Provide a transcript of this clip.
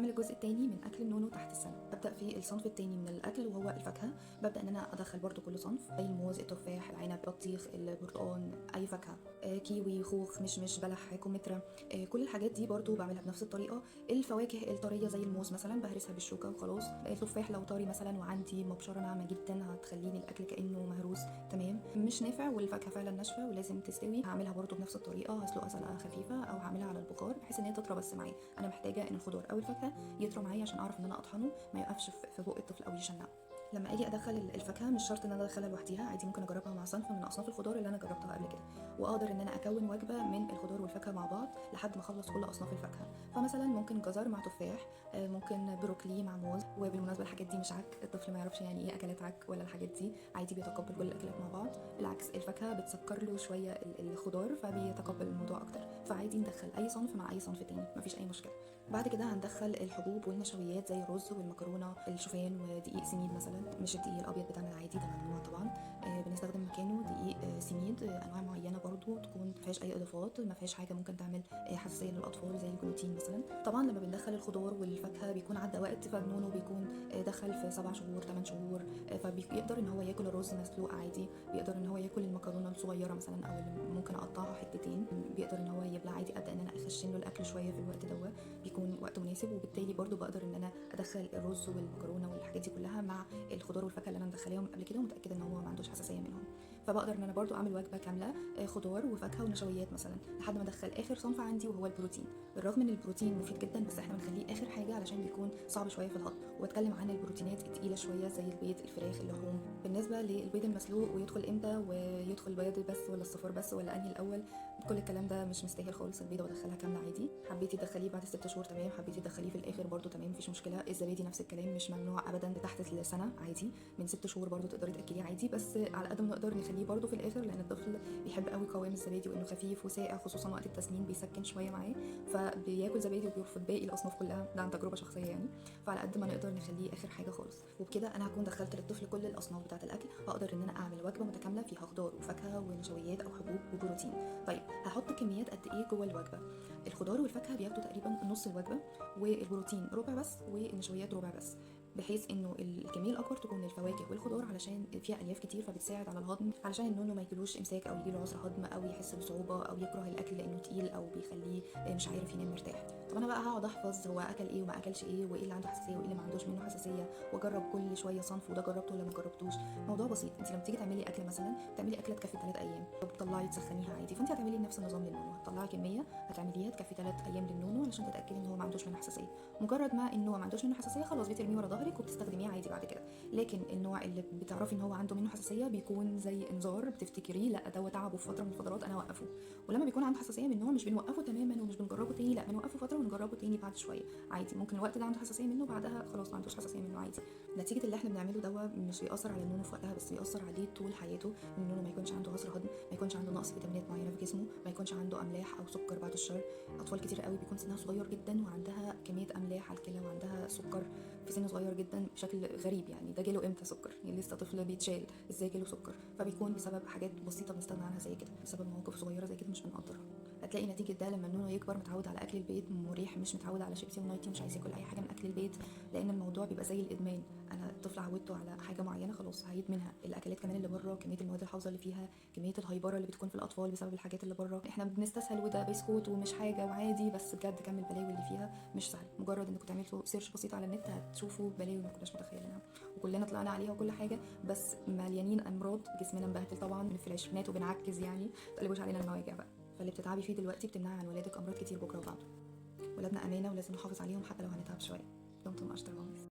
هنكمل الجزء الثاني من اكل النونو تحت السن. ببدا في الصنف الثاني من الاكل وهو الفاكهه. ببدا ان انا ادخل برضو كل صنف زي الموز، التفاح، العنب، البطيخ، البرتقال، اي فاكهه، كيوي، خوخ، مشمش، بلح، كمثرى. كل الحاجات دي برضو بعملها بنفس الطريقه. الفواكه الطريه زي الموز مثلا بهرسها بالشوكه وخلاص. التفاح لو طري مثلا وعندي مبشره ناعمه جدا هتخليني الاكل كانه مهروس تمام. مش نافع والفاكهه فعلا ناشفه ولازم تستوي، هعملها برضو بنفس الطريقه، هسلقها سلقه خفيفه او هعملها على البخار بحيث ان هي تطرى بس معايا. انا محتاجه ان الخضار او الفاكهه يطرى معايا عشان اعرف ان انا اطحنه ما يقفش في بق الطفل او يشنقه. لما اجي ادخل الفاكهه مش شرط ان انا ادخلها لوحديها، عادي ممكن اجربها مع صنف من اصناف الخضار اللي انا جربتها قبل كده، واقدر ان انا اكون وجبه من الخضار والفاكهه مع بعض لحد ما اخلص كل اصناف الفاكهه. فمثلا ممكن جزر مع تفاح، ممكن بروكلي مع موز. وبالمناسبه الحاجات دي مش عك، الطفل ما يعرفش يعني ايه اكلات عك ولا الحاجات دي، عادي بيتقبل كل الاكلات مع بعض. بالعكس الفاكهه بتسكر له شويه الخضار فبيتقبل الموضوع اكتر، فعادي ندخل اي صنف مع اي صنف تاني مفيش اي مشكله. بعد كده هندخل الحبوب والنشويات زي الرز والمكرونه، الشوفان ودقيق سميد مثلا، مش الدقيق الابيض بتاعنا العادي ده ممنوع طبعا. بنستخدم مكانه دقيق سميد، انواع معينه برضو تكون ما فيهاش اي اضافات، ما فيهاش حاجه ممكن تعمل حساسيه للاطفال زي الجلوتين مثلا. طبعا لما بندخل الخضار والفاكهه بيكون عدى وقت، فالنونو بيكون دخل في 7 شهور 8 شهور، فبيقدر ان هو ياكل الرز مسلوق عادي، بيقدر ان هو ياكل المكرونه الصغيره مثلا او اللي ممكن اقطعها حتتين، بيقدر ان هو يبلع عادي. ابدا ان انا اخشن له الاكل شويه في الوقت دوت، بيكون وقت مناسب. وبالتالي برضو بقدر ان انا ادخل الرز والمكرونه والحاجات دي كلها مع الخضار والفاكهه اللي انا مدخلاهم قبل كده ومتاكده ان هو ما عندوش حساسيه منهم. فبقدر ان انا برضو اعمل وجبه كامله خضار وفاكهه ونشويات مثلا لحد ما ادخل اخر صنف عندي وهو البروتين. بالرغم ان البروتين مفيد جدا بس احنا بنخليه اخر حاجه علشان بيكون صعب شويه في الهضم. وبتكلم عن البروتينات الثقيله شويه زي البيض، الفراخ، اللحوم. بالنسبه للبيض المسلوق ويدخل امتى ويدخل بياض بس ولا الصفار بس ولا انهي الاول، كل الكلام ده مش مستاهل خالص. البيضه بدخلها كامله عادي، حبيتي تدخليه بعد 6 شهور تمام، حبيتي تدخليه في الاخر برضو تمام مفيش مشكله. الزبادي نفس الكلام مش ممنوع ابدا تحت السنه عادي، من 6 شهور برضو تقدري تاكليه عادي، بس على قد ما نقدر نخليه برضو في الاخر لان الطفل بيحب قوي قوام الزبادي وانه خفيف وساقع خصوصا وقت التسنين بيسكن شويه معاه، فبياكل زبادي وبيرفض باقي الاصناف كلها، ده عن تجربه شخصيه يعني. فعلى قد ما نقدر نخليه اخر حاجه خالص. وبكده انا هكون دخلت للطفل كل الاصناف بتاعه الاكل، هقدر ان انا اعمل وجبه متكامله فيها خضار وفاكهه ونشويات او حبوب وبروتين. طيب هحط كميات قد ايه جوه الوجبه؟ الخضار والفاكهه بياخدوا تقريبا نص الوجبه، والبروتين ربع بس، والنشويات ربع بس، بحيث انه الكميه الاكبر تكون الفواكه والخضار علشان فيها الياف كتير فبتساعد على الهضم، علشان النونو ما يجيلوش امساك او يجيله عسر هضم او يحس بصعوبه او يكره الاكل لانه تقيل او بيخليه مش عارف ينام مرتاح. طب انا بقى هقعد احفظ هو اكل ايه وما اكلش ايه وايه اللي عنده حساسيه وايه اللي ما عندوش منه حساسيه واجرب كل شويه صنف وده جربته ولا ما جربتوش؟ موضوع بسيط. انت لما تيجي تعملي اكل مثلا تعملي اكله تكفي 3 ايام وبتطلعي تسخنيها عادي، فانت هتعملي نفس النظام للنونو، هتطلعي كميه هتعمليها تكفي 3 ايام للنونو علشان تتاكدي ان هو ما عندوش منه حساسيه. مجرد ما انه ما عندوش منه حساسيه خلاص بترميه ورا ظهرك وبتستخدميه عادي بعد كده. لكن النوع اللي بتعرفي ان هو عنده منه حساسيه بيكون زي انذار، بتفتكريه لا ده تعبه في فتره من الفترات انا اوقفه. ولما بيكون عنده حساسيه من نوع مش بنوقفه تماما ومش بنجربه تاني، لا بنوقفه فتره ونجربه تاني بعد شويه عادي. ممكن الوقت ده عنده حساسيه منه بعدها خلاص ما عندوش حساسيه منه عادي. نتيجه اللي احنا بنعمله ده مش بيأثر على النونو في وقتها بس بيأثر عليه طول حياته، ان النونو ما يكونش عنده عسر هضم، ما يكونش عنده نقص فيتامينات معينه في جسمه، ما يكونش عنده املاح او سكر بعد الشر. اطفال كتير قوي بيكون سنها صغير جدا وعندها كميه املاح على الكلى وعندها سكر في سن صغير جدا بشكل غريب، يعني ده جاله امتى سكر؟ يعني لسه طفل بيتشال ازاي جاله سكر؟ فبيكون بسبب حاجات بسيطه بنستغنى عنها زي كده، بسبب مواقف صغيره زي كده مش بنقدرها. هتلاقي نتيجه ده لما النونو يكبر متعود على اكل البيت مريح، مش متعود على شيبسي ونايتي، مش عايز ياكل اي حاجه من اكل البيت، لان الموضوع بيبقى زي الادمان. انا الطفل عودته على حاجه معينه خلاص هيدمنها. الاكلات كمان اللي بره كميه المواد الحافظه اللي فيها، كميه الهيبره اللي بتكون في الاطفال بسبب الحاجات اللي بره، احنا بنستسهل وده بسكوت ومش حاجه وعادي، بس بجد كم البلاوي اللي فيها مش سهل. مجرد انكم تعملوا سيرش بسيط على النت هتشوفوا بلاوي ما كناش متخيلينها وكلنا طلعنا عليها وكل حاجه، بس مليانين امراض، جسمنا مبهدل طبعا في العشرينات وبنعكز يعني، ما تقلبوش علينا المواجع بقى. فاللي بتتعبي فيه دلوقتي بتمنعي عن ولادك امراض كتير بكره وبعده. ولادنا امانه ولازم نحافظ عليهم حتى لو هنتعب شويه. دمتم اشطر مامز.